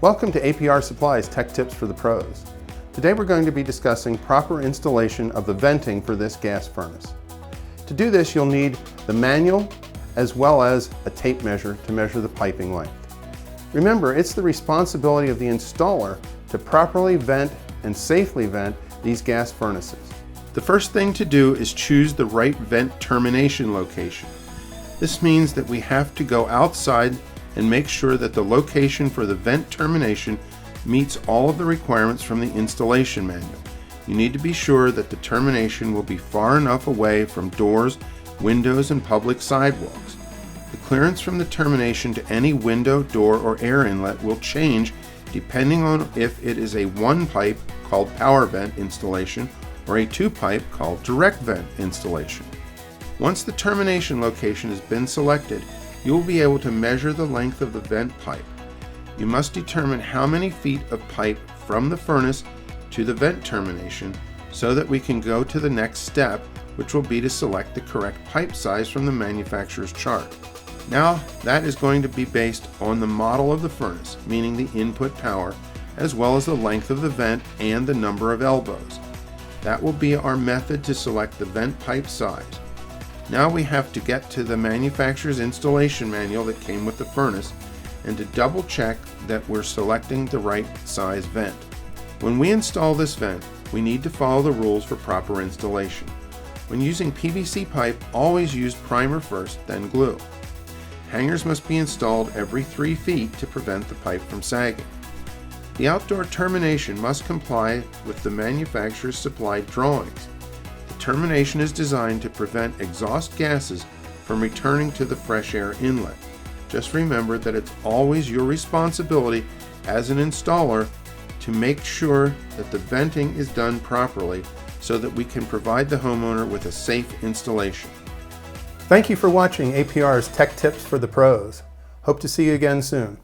Welcome to APR Supply's Tech Tips for the Pros. Today we're going to be discussing proper installation of the venting for this gas furnace. To do this, you'll need the manual as well as a tape measure to measure the piping length. Remember, it's the responsibility of the installer to properly vent and safely vent these gas furnaces. The first thing to do is choose the right vent termination location. This means that we have to go outside and make sure that the location for the vent termination meets all of the requirements from the installation manual. You need to be sure that the termination will be far enough away from doors, windows, and public sidewalks. The clearance from the termination to any window, door, or air inlet will change depending on if it is a one-pipe called power vent installation or a two-pipe called direct vent installation. Once the termination location has been selected, you will be able to measure the length of the vent pipe. You must determine how many feet of pipe from the furnace to the vent termination so that we can go to the next step, which will be to select the correct pipe size from the manufacturer's chart. Now, that is going to be based on the model of the furnace, meaning the input power, as well as the length of the vent and the number of elbows. That will be our method to select the vent pipe size. Now we have to get to the manufacturer's installation manual that came with the furnace and to double check that we're selecting the right size vent. When we install this vent, we need to follow the rules for proper installation. When using PVC pipe, always use primer first, then glue. Hangers must be installed every 3 feet to prevent the pipe from sagging. The outdoor termination must comply with the manufacturer's supplied drawings. Termination is designed to prevent exhaust gases from returning to the fresh air inlet. Just remember that it's always your responsibility as an installer to make sure that the venting is done properly so that we can provide the homeowner with a safe installation. Thank you for watching APR's Tech Tips for the Pros. Hope to see you again soon.